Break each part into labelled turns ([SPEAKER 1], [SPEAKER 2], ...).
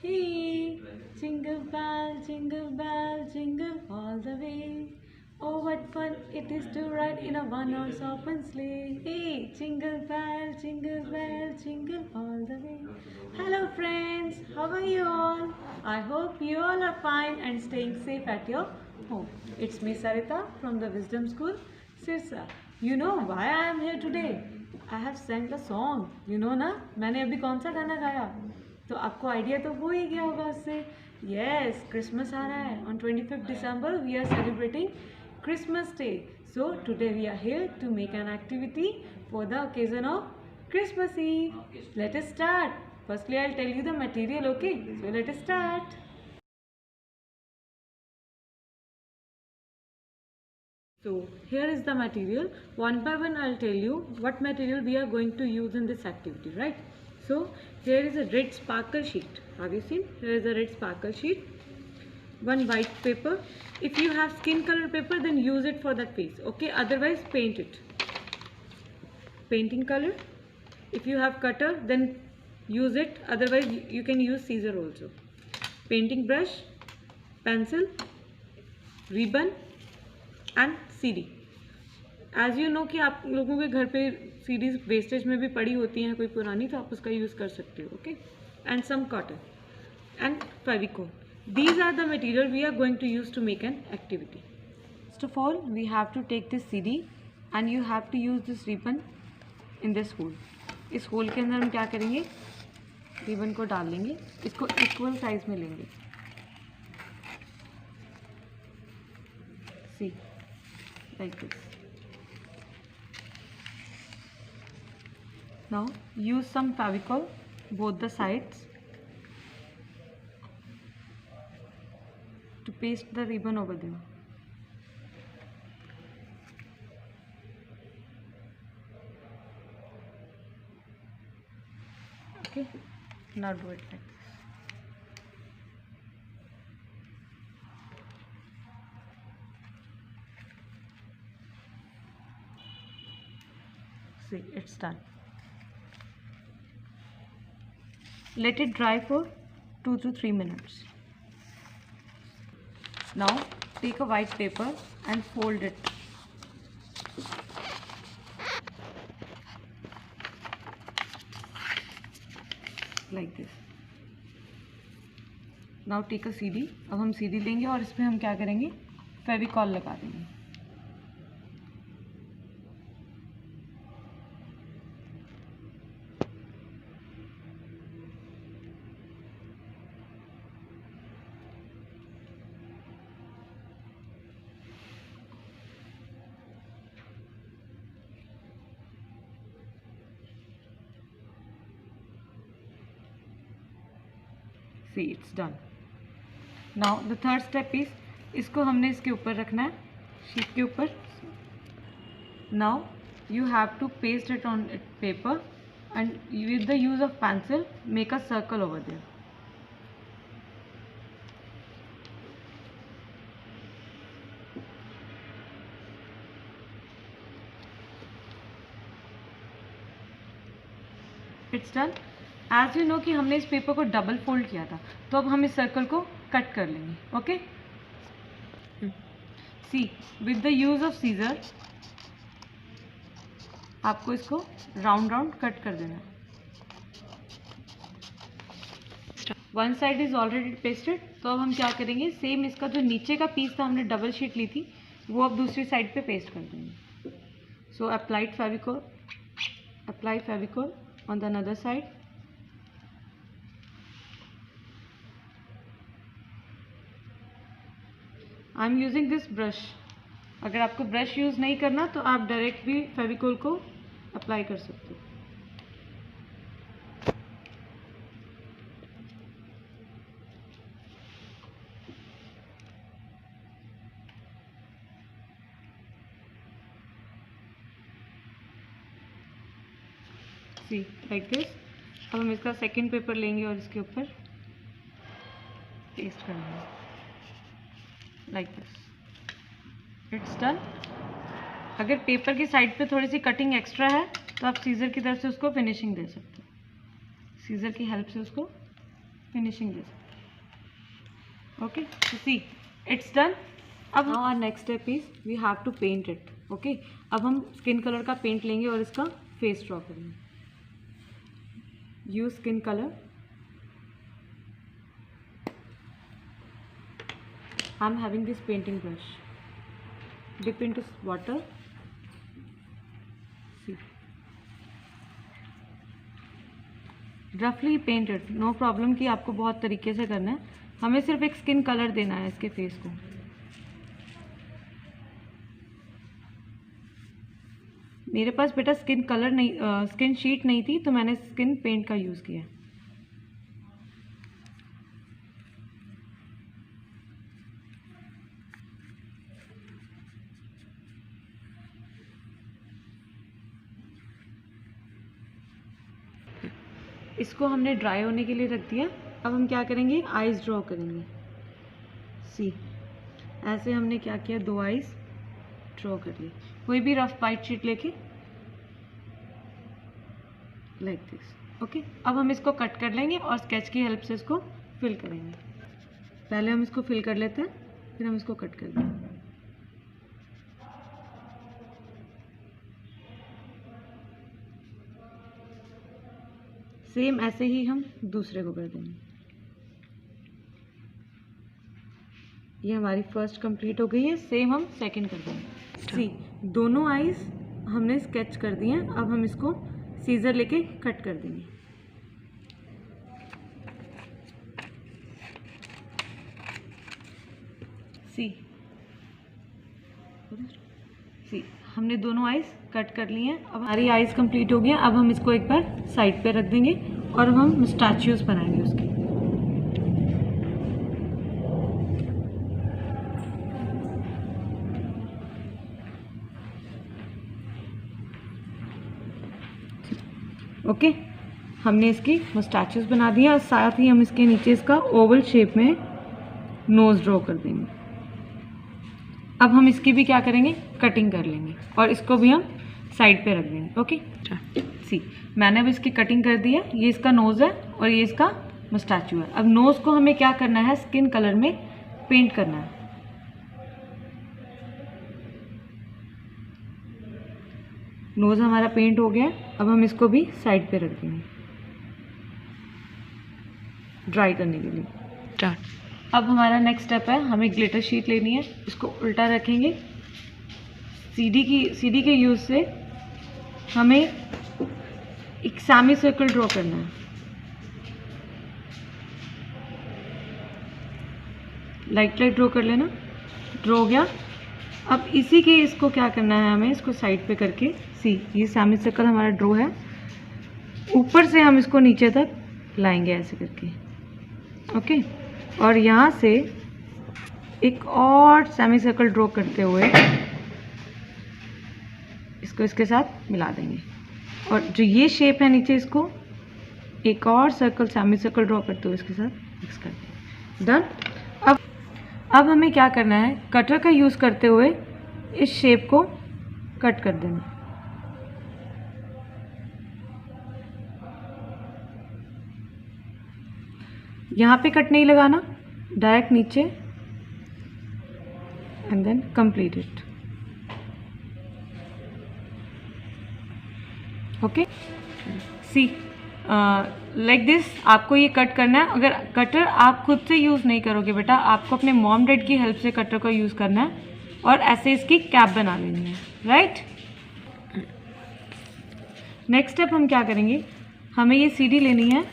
[SPEAKER 1] Hey, jingle bell, jingle all the way. Oh, what fun it is to ride in a one-horse open sleigh. Hey, jingle bell, jingle all the way. Hello, friends. How are you all? I hope you all are fine and staying safe at your home. It's me, Sarita, from the Wisdom School, Sirsa. You know why I am here today? I have sang a song. You know ना मैंने अभी कौन सा गाना गाया? तो आपको idea तो हो ही गया होगा उससे. यस, क्रिसमस आ रहा है. On 25 December we are celebrating Christmas day. So today we are here to make an activity for the occasion of Christmas eve. Let us start. Firstly I will tell you the material. Okay, so let us start. So here is the material. One by one I'll tell you what material we are going to use in this activity, right? So here is a red sparkle sheet. Have you seen? Here is a red sparkle sheet. One white paper. If you have skin color paper, then use it for that face. Okay, otherwise paint it. Painting color. If you have cutter, then use it. Otherwise you can use scissor also. Painting brush, pencil, ribbon and CD. As you know कि आप लोगों के घर पे CDs wastage में भी पड़ी होती हैं कोई पुरानी, तो आप उसका यूज़ कर सकते हो. Okay, and some cotton and Fevicol. These are the material we are going to use to make an activity. First of all we have to take this CD and you have to use this ribbon in this hole. इस hole के अंदर हम क्या करेंगे, ribbon को डाल लेंगे, इसको इक्वल साइज में लेंगे. सी, like this. Now use some Fevicol both the sides to paste the ribbon over them. Okay, now do it like this. See, it's done. Let it dry for 2 to 3 minutes. Now take a white paper and fold it. Like this. Now take a CD. अब हम CD लेंगे और इस पर हम क्या करेंगे, फेविकॉल लगा देंगे. See, it's done. Now the third step is, इसको हमने इसके ऊपर रखना है, शीट के ऊपर. Now you have to paste it on paper and with the use of pencil make a circle over there. It's done. As you know कि हमने इस पेपर को डबल फोल्ड किया था, तो अब हम इस सर्कल को कट कर लेंगे. Okay, see, with the use of scissor आपको इसको राउंड राउंड कट कर देना. One side is already pasted, तो अब हम क्या करेंगे, सेम इसका जो नीचे का पीस था, हमने डबल शीट ली थी, वो अब दूसरी साइड पे पेस्ट कर देंगे. So apply Fevicol on the another side. I am using this brush. अगर आपको ब्रश यूज़ नहीं करना तो आप डायरेक्ट भी फेविकोल को अप्लाई कर सकते हो. सी, लाइक दिस. अब हम इसका सेकेंड पेपर लेंगे और इसके ऊपर पेस्ट कर देंगे. Like this. It's done. अगर पेपर की साइड पे थोड़ी सी कटिंग एक्स्ट्रा है तो आप सीजर की तरफ से उसको फिनिशिंग दे सकते हो. सीजर की हेल्प से उसको finishing this. Okay, so see, it's done. अब now our next step is we have to paint it. Okay, अब हम स्किन कलर का पेंट लेंगे और इसका फेस ड्रॉ करेंगे. Use skin colour. I am having this painting brush. Dip into water. See, roughly paint it. No problem कि आपको बहुत तरीके से करना है. हमें सिर्फ एक स्किन कलर देना है इसके फेस को. मेरे पास बेटा स्किन कलर नहीं, स्किन शीट नहीं थी, तो मैंने स्किन पेंट का यूज़ किया. इसको हमने ड्राई होने के लिए रख दिया. अब हम क्या करेंगे, आईज ड्रॉ करेंगे. सी, ऐसे हमने क्या किया, 2 आईज ड्रॉ कर ली. कोई भी रफ वाइट शीट लेके लाइक दिस. ओके, अब हम इसको कट कर लेंगे और स्केच की हेल्प से इसको फिल करेंगे. पहले हम इसको फिल कर लेते हैं, फिर हम इसको कट कर देंगे. सेम ऐसे ही हम दूसरे को कर देंगे. ये हमारी फर्स्ट कंप्लीट हो गई है. सेम हम सेकंड कर देंगे. सी, दोनों आईज हमने स्केच कर दिए हैं. अब हम इसको सीजर लेके कट कर देंगे. सी, हमने दोनों आईज कट कर ली हैं. अब हमारी आईज कंप्लीट हो गई हैं. अब हम इसको एक बार साइड पे रख देंगे और हम स्टैच्यूज बनाएंगे उसके. ओके, हमने इसकी स्टैच्यूज बना दिया और साथ ही हम इसके नीचे इसका ओवल शेप में नोज ड्रॉ कर देंगे. अब हम इसकी भी क्या करेंगे, कटिंग कर लेंगे और इसको भी हम साइड पे रख देंगे. ओके, सी, मैंने अब इसकी कटिंग कर दी है. ये इसका नोज़ है और ये इसका मस्टैचू है. अब नोज़ को हमें क्या करना है, स्किन कलर में पेंट करना है. नोज़ हमारा पेंट हो गया. अब हम इसको भी साइड पे रख देंगे ड्राई करने के लिए. अब हमारा नेक्स्ट स्टेप है, हमें ग्लिटर शीट लेनी है. इसको उल्टा रखेंगे. सीडी के यूज़ से हमें एक सेमी सर्कल ड्रॉ करना है. लाइट ड्रॉ कर लेना. ड्रॉ हो गया. अब इसी के इसको क्या करना है, हमें इसको साइड पे करके, सी, ये सेमी सर्कल हमारा ड्रॉ है. ऊपर से हम इसको नीचे तक लाएंगे ऐसे करके. ओके, और यहाँ से एक और सेमी सर्कल ड्रॉ करते हुए इसको इसके साथ मिला देंगे. और जो ये शेप है नीचे, इसको एक और सर्कल, सेमी सर्कल ड्रॉ करते हुए इसके साथ मिक्स कर देंगे. डन. अब हमें क्या करना है, कटर का यूज़ करते हुए इस शेप को कट कर देना. यहाँ पे कट नहीं लगाना, डायरेक्ट नीचे and then complete it. Okay, see, like this आपको ये कट करना है. अगर कटर आप खुद से यूज़ नहीं करोगे बेटा, आपको अपने मॉम डैड की हेल्प से कटर का यूज़ करना है और ऐसे इसकी कैप बना लेनी है. राइट. नेक्स्ट स्टेप हम क्या करेंगे, हमें ये सीडी लेनी है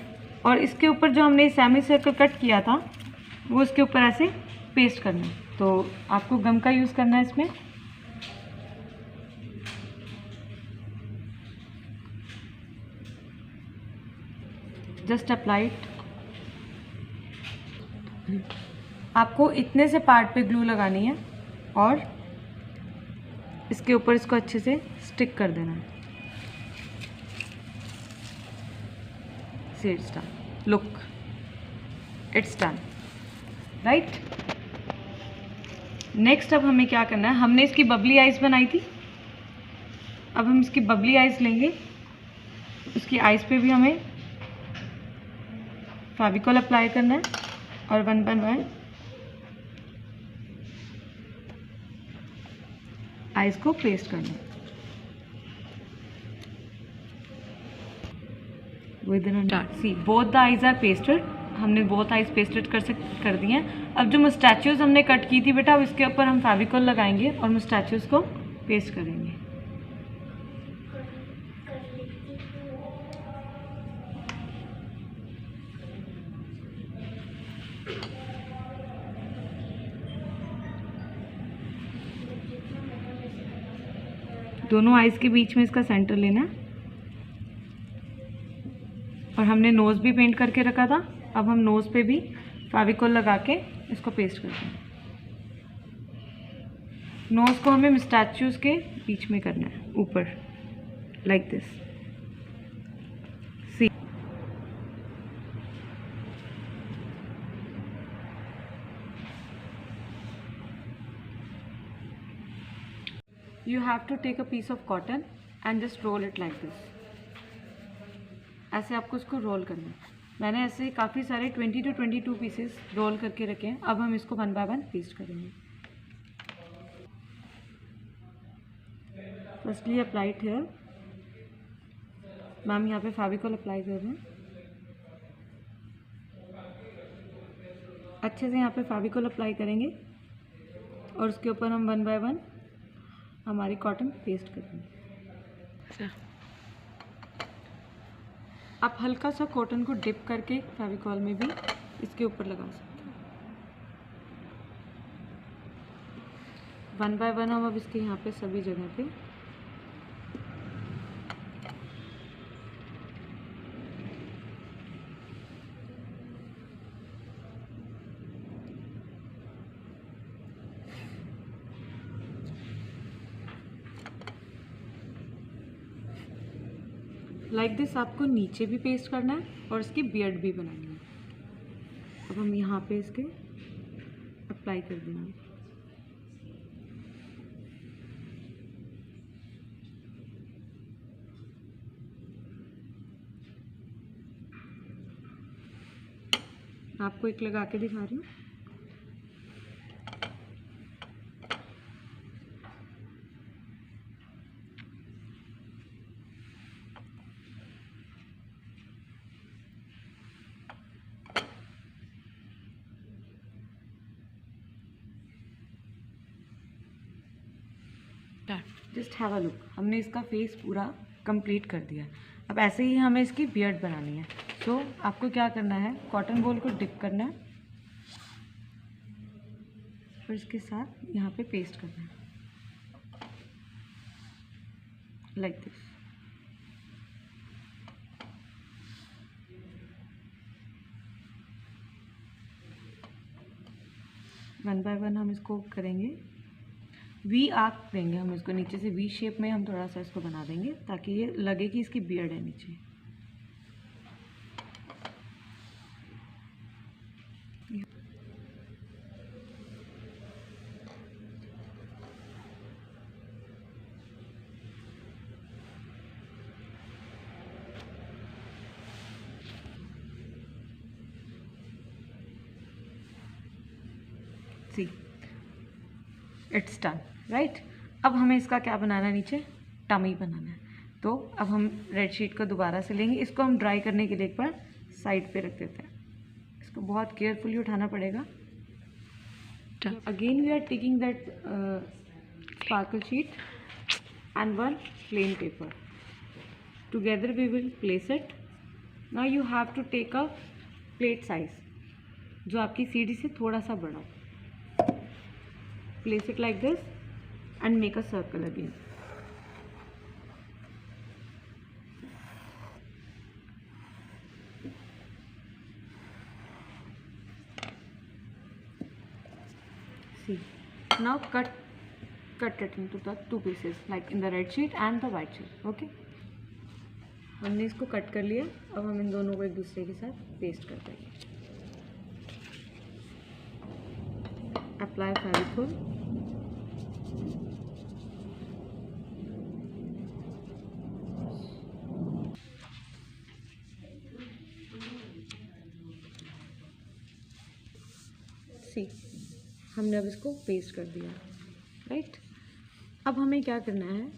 [SPEAKER 1] और इसके ऊपर जो हमने सेमी सर्कल कट किया था वो इसके ऊपर ऐसे पेस्ट करना है. तो आपको गम का यूज़ करना है इसमें. Just apply it. आपको इतने से पार्ट पे ग्लू लगानी है और इसके ऊपर इसको अच्छे से स्टिक कर देना है. See, it's done. Look, it's done. Right. Next अब हमें क्या करना है, हमने इसकी बबली आइज बनाई थी. अब हम इसकी बबली आइज लेंगे. उसकी आइज पे भी हमें फेविकॉल अप्लाई करना है और 1 बाय 1 आइज को पेस्ट करना है। See both the eyes are pasted. हमने बोथ आइज पेस्टेड कर दिए हैं। अब जो मुस्टैच्यूज हमने कट की थी बेटा, अब इसके ऊपर हम फेविकॉल लगाएंगे और मुस्टैच्यूज को पेस्ट करेंगे। दोनों आइज के बीच में इसका सेंटर लेना है। और हमने नोज़ भी पेंट करके रखा था, अब हम नोज़ पे भी फेविकॉल लगा के इसको पेस्ट करते हैं। नोज़ को हमें मुस्टैच्यूज के बीच में करना है, ऊपर, like this. See you have to take a piece of cotton and just roll it like this। ऐसे आपको इसको रोल करना है। मैंने ऐसे काफ़ी सारे 20 to 22 पीसेस रोल करके रखे हैं। अब हम इसको 1 बाय 1 पेस्ट करेंगे। Firstly apply it here. Ma'am यहाँ पे फेविकॉल अप्लाई कर रहे हैं। अच्छे से यहाँ पे फेविकॉल अप्लाई करेंगे और उसके ऊपर हम 1 बाय 1 हमारी कॉटन पेस्ट करेंगे। आप हल्का सा कॉटन को डिप करके फेविकॉल में भी इसके ऊपर लगा सकते हैं। 1 बाय 1 हम अब इसके यहाँ पे सभी जगह पे लाइक दिस आपको नीचे भी पेस्ट करना है और इसकी बियर्ड भी बनानी है। अब हम यहाँ पे इसके अप्लाई कर देंगे। आपको एक लगा के दिखा रही हूँ। Just have a look. हमने इसका फेस पूरा कंप्लीट कर दिया। अब ऐसे ही हमें इसकी बियर्ड बनानी है। तो आपको क्या करना है, कॉटन बॉल को डिप करना है और इसके साथ यहाँ पे पेस्ट करना है, like this. One by one हम इसको करेंगे। वी आर्क देंगे हम इसको, नीचे से वी शेप में हम थोड़ा सा इसको बना देंगे ताकि ये लगे कि इसकी बियर्ड है नीचे। सी इट्स डन, राइट। अब हमें इसका क्या बनाना है, नीचे टमी बनाना है। तो अब हम रेड शीट को दोबारा से लेंगे। इसको हम ड्राई करने के लिए एक बार साइड पे रख देते हैं। इसको बहुत केयरफुली उठाना पड़ेगा। Again we are taking that sparkle sheet and one plain paper, together we will place it. Now you have to take a plate size जो आपकी सीढ़ी से थोड़ा सा बड़ा। Place it like this and make a circle again. See, now cut it into the two pieces, like in the red sheet and the white sheet. Okay, हमने इसको cut कर लिया। अब हम इन दोनों को एक दूसरे के साथ पेस्ट कर देंगे। Apply फेविकोल। सी हमने अब इसको पेस्ट कर दिया, राइट। अब हमें क्या करना है,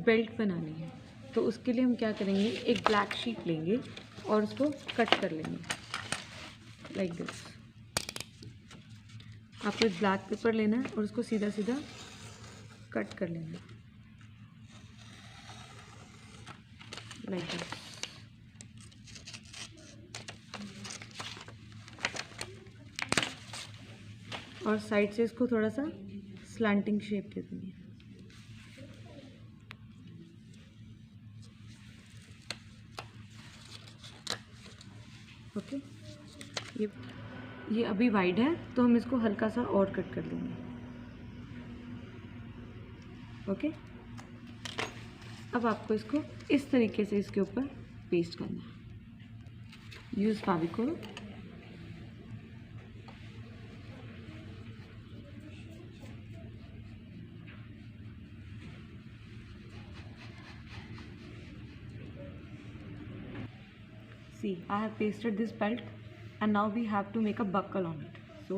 [SPEAKER 1] बेल्ट बनानी है। तो उसके लिए हम क्या करेंगे, एक ब्लैक शीट लेंगे और उसको कट कर लेंगे लाइक दिस। आपको एक ब्लैक पेपर लेना है और उसको सीधा सीधा कट कर लेना है लाइक दिस। और साइड से इसको थोड़ा सा स्लैंटिंग शेप दे देंगे। ओके, ये अभी वाइड है तो हम इसको हल्का सा और कट कर लेंगे। ओके, अब आपको इसको इस तरीके से इसके ऊपर पेस्ट करना है। Use Fevicol. See, I have pasted this belt and now we have to make a buckle on it. So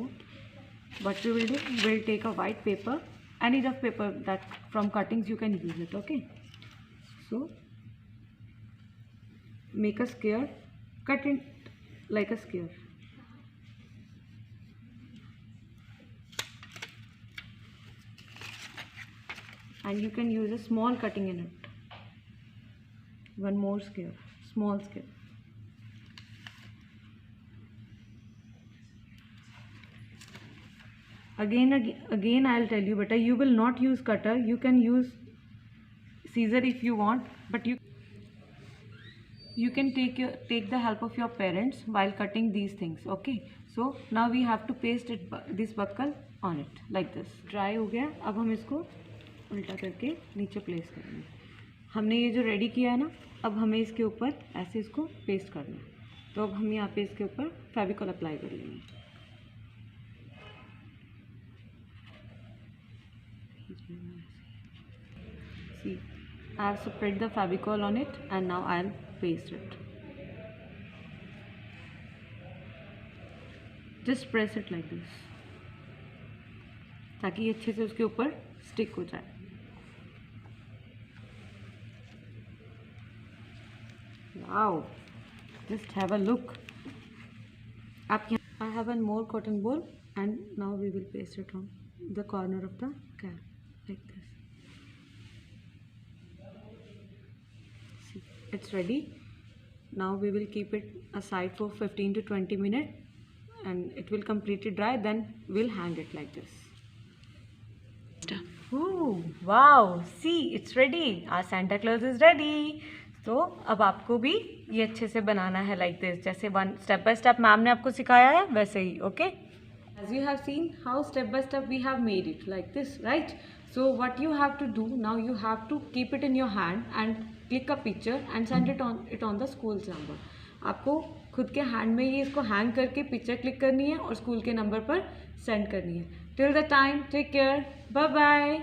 [SPEAKER 1] what we will do, we'll take a white paper, any rough paper that from cuttings you can use it. Okay, so make a square, cut it like a square. And you can use a small cutting in it. One more square, small square. Again I'll tell you, beta, you will not use cutter. You can use scissor if you want, but you can take the help of your parents while cutting these things. Okay, so now we have to paste this buckle on it like this. Dry हो गया, अब हम इसको उल्टा करके नीचे place करेंगे। हमने ये जो रेडी किया है ना, अब हमें इसके ऊपर ऐसे इसको पेस्ट करना है। तो अब हम यहाँ पे इसके ऊपर फेविकॉल अप्लाई कर लेंगे। See, I have spread the Fevicol on it and now I'll paste it. Just press it like this ताकि ये अच्छे से उसके ऊपर स्टिक हो जाए। Wow, just have a look. आप यहाँ I have one more cotton ball and now we will paste it on the corner of the cap like this. See, it's ready. Now we will keep it aside for 15 to 20 minutes and it will completely dry, then we'll hang it like this. Oh wow, see, it's ready. Our Santa Claus is ready. तो अब आपको भी ये अच्छे से बनाना है like this, जैसे one step by step ma'am ने आपको सिखाया है वैसे ही। Okay, as you have seen how step by step we have made it like this, right? So what you have to do now, you have to keep it in your hand and click a picture and send it on the school's number. आपको खुद के hand में ये इसको hang करके picture click करनी है और स्कूल के नंबर पर सेंड करनी है। Till the time, take care, bye bye.